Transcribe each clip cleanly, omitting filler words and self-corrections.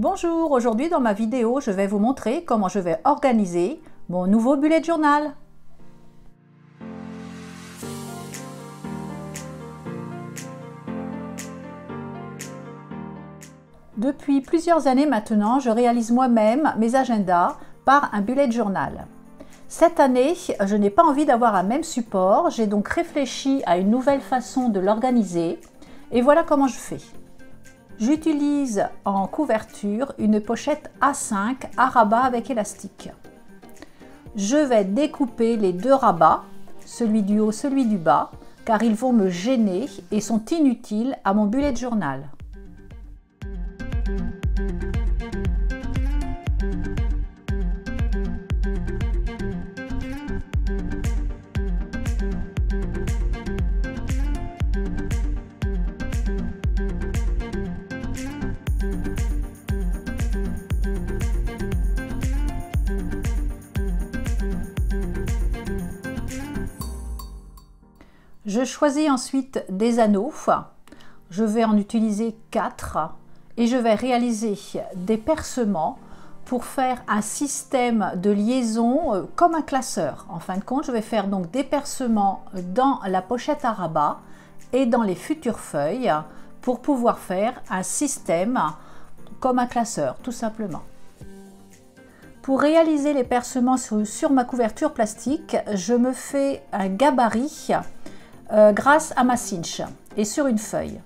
Bonjour, aujourd'hui dans ma vidéo, je vais vous montrer comment je vais organiser mon nouveau bullet journal. Depuis plusieurs années maintenant, je réalise moi-même mes agendas par un bullet journal. Cette année, je n'ai pas envie d'avoir un même support, j'ai donc réfléchi à une nouvelle façon de l'organiser et voilà comment je fais. J'utilise en couverture une pochette A5 à rabat avec élastique. Je vais découper les deux rabats, celui du haut, celui du bas, car ils vont me gêner et sont inutiles à mon bullet journal. Je choisis ensuite des anneaux, je vais en utiliser 4 et je vais réaliser des percements pour faire un système de liaison comme un classeur. En fin de compte, je vais faire donc des percements dans la pochette à rabat et dans les futures feuilles pour pouvoir faire un système comme un classeur, tout simplement. Pour réaliser les percements sur ma couverture plastique, je me fais un gabarit grâce à ma cinch et sur une feuille.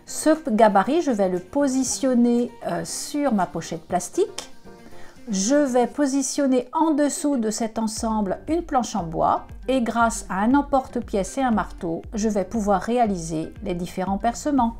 Ce gabarit, je vais le positionner sur ma pochette plastique. Je vais positionner en dessous de cet ensemble une planche en bois et grâce à un emporte-pièce et un marteau, je vais pouvoir réaliser les différents percements.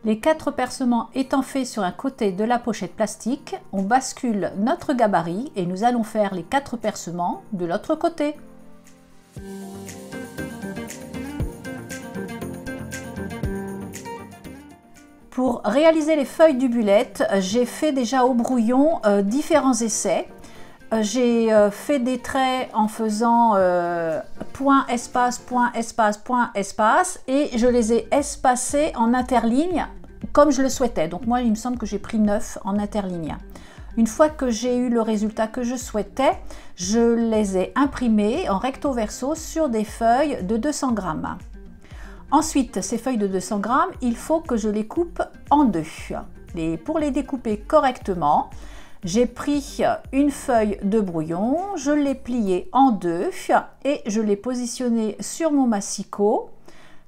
Les 4 percements étant faits sur un côté de la pochette plastique, on bascule notre gabarit et nous allons faire les 4 percements de l'autre côté. Pour réaliser les feuilles du bullet, j'ai fait déjà au brouillon différents essais. J'ai fait des traits en faisant point, espace, point, espace, point, espace et je les ai espacés en interligne comme je le souhaitais. Donc moi, il me semble que j'ai pris 9 en interligne. Une fois que j'ai eu le résultat que je souhaitais, je les ai imprimés en recto verso sur des feuilles de 200 grammes. Ensuite, ces feuilles de 200 grammes, il faut que je les coupe en deux. Et pour les découper correctement, j'ai pris une feuille de brouillon, je l'ai pliée en deux et je l'ai positionnée sur mon massicot,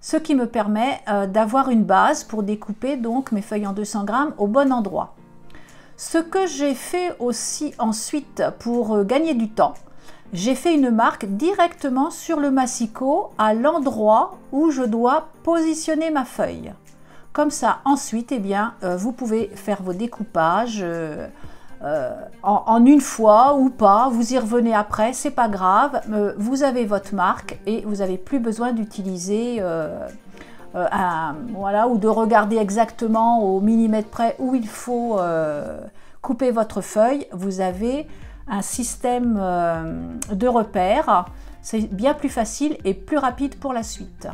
ce qui me permet d'avoir une base pour découper donc mes feuilles en 200 grammes au bon endroit. Ce que j'ai fait aussi ensuite pour gagner du temps, j'ai fait une marque directement sur le massicot à l'endroit où je dois positionner ma feuille. Comme ça, ensuite, eh bien, vous pouvez faire vos découpages en une fois ou pas, vous y revenez après, c'est pas grave, vous avez votre marque et vous n'avez plus besoin d'utiliser voilà, ou de regarder exactement au millimètre près où il faut couper votre feuille. Vous avez un système de repères, c'est bien plus facile et plus rapide pour la suite.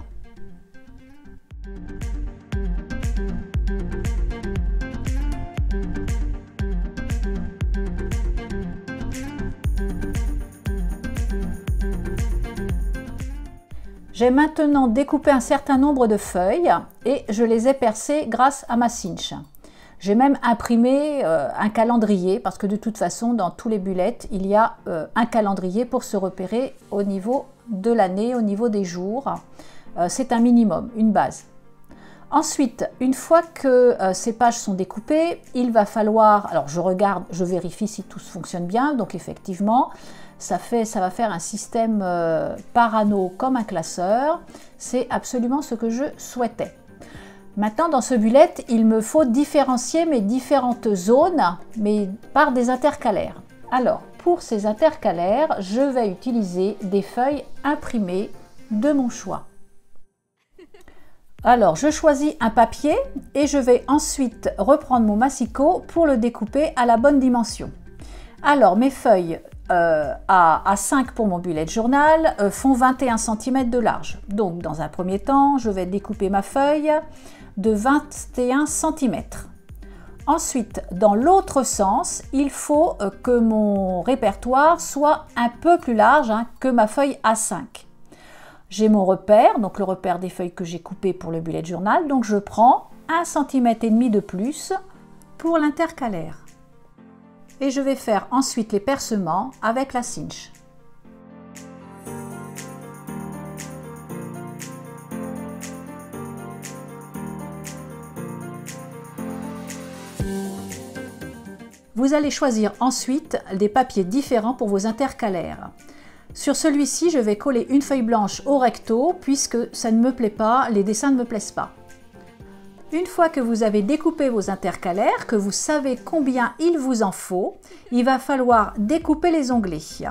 J'ai maintenant découpé un certain nombre de feuilles et je les ai percées grâce à ma cinch. J'ai même imprimé un calendrier parce que de toute façon dans tous les bullets il y a un calendrier pour se repérer au niveau de l'année, au niveau des jours. C'est un minimum, une base. Ensuite, une fois que ces pages sont découpées, il va falloir, alors je regarde, je vérifie si tout fonctionne bien, donc effectivement, ça va faire un système par anneau comme un classeur, c'est absolument ce que je souhaitais. Maintenant, dans ce bullet, il me faut différencier mes différentes zones, mais par des intercalaires. Alors, pour ces intercalaires, je vais utiliser des feuilles imprimées de mon choix. Alors, je choisis un papier et je vais ensuite reprendre mon massicot pour le découper à la bonne dimension. Alors, mes feuilles à 5 pour mon bullet journal font 21 cm de large. Donc, dans un premier temps, je vais découper ma feuille de 21 cm. Ensuite, dans l'autre sens, il faut que mon répertoire soit un peu plus large que ma feuille A5. J'ai mon repère, donc le repère des feuilles que j'ai coupées pour le bullet journal, donc je prends 1,5 cm de plus pour l'intercalaire. Et je vais faire ensuite les percements avec la cinch. Vous allez choisir ensuite des papiers différents pour vos intercalaires. Sur celui-ci, je vais coller une feuille blanche au recto puisque ça ne me plaît pas, les dessins ne me plaisent pas. Une fois que vous avez découpé vos intercalaires, que vous savez combien il vous en faut, il va falloir découper les onglets.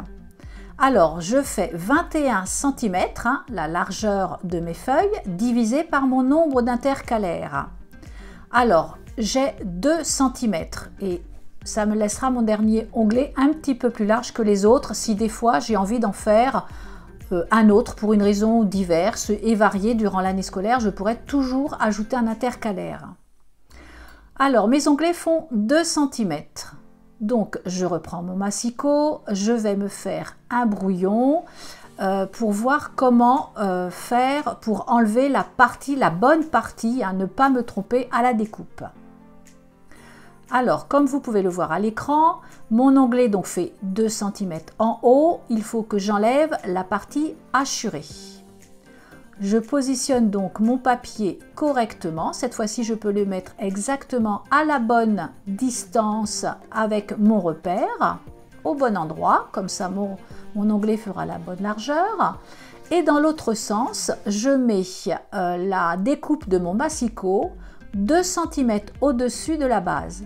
Alors, je fais 21 cm, la largeur de mes feuilles, divisé par mon nombre d'intercalaires. Alors, j'ai 2 cm et ça me laissera mon dernier onglet un petit peu plus large que les autres si des fois j'ai envie d'en faire un autre pour une raison diverse et variée durant l'année scolaire. Je pourrais toujours ajouter un intercalaire. Alors, mes onglets font 2 cm. Donc, je reprends mon massicot, je vais me faire un brouillon pour voir comment faire pour enlever la bonne partie, ne pas me tromper à la découpe. Alors, comme vous pouvez le voir à l'écran, mon onglet donc fait 2 cm en haut. Il faut que j'enlève la partie hachurée. Je positionne donc mon papier correctement. Cette fois-ci, je peux le mettre exactement à la bonne distance avec mon repère, au bon endroit. Comme ça, mon onglet fera la bonne largeur. Et dans l'autre sens, je mets la découpe de mon massicot 2 cm au-dessus de la base.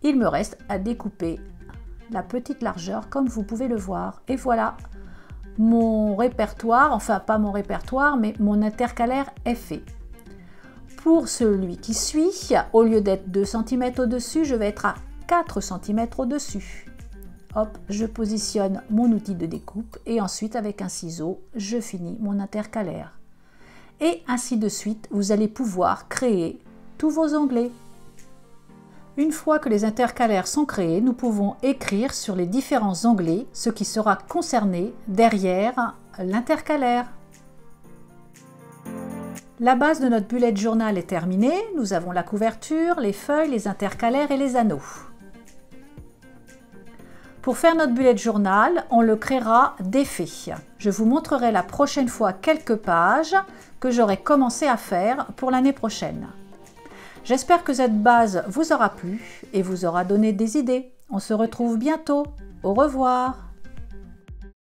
Il me reste à découper la petite largeur comme vous pouvez le voir. Et voilà, mon répertoire, enfin pas mon répertoire, mais mon intercalaire est fait. Pour celui qui suit, au lieu d'être 2 cm au-dessus, je vais être à 4 cm au-dessus. Hop, je positionne mon outil de découpe et ensuite avec un ciseau, je finis mon intercalaire. Et ainsi de suite, vous allez pouvoir créer tous vos onglets. Une fois que les intercalaires sont créés, nous pouvons écrire sur les différents onglets ce qui sera concerné derrière l'intercalaire. La base de notre bullet journal est terminée. Nous avons la couverture, les feuilles, les intercalaires et les anneaux. Pour faire notre bullet journal, on le créera d'effet. Je vous montrerai la prochaine fois quelques pages que j'aurai commencé à faire pour l'année prochaine. J'espère que cette base vous aura plu et vous aura donné des idées. On se retrouve bientôt. Au revoir.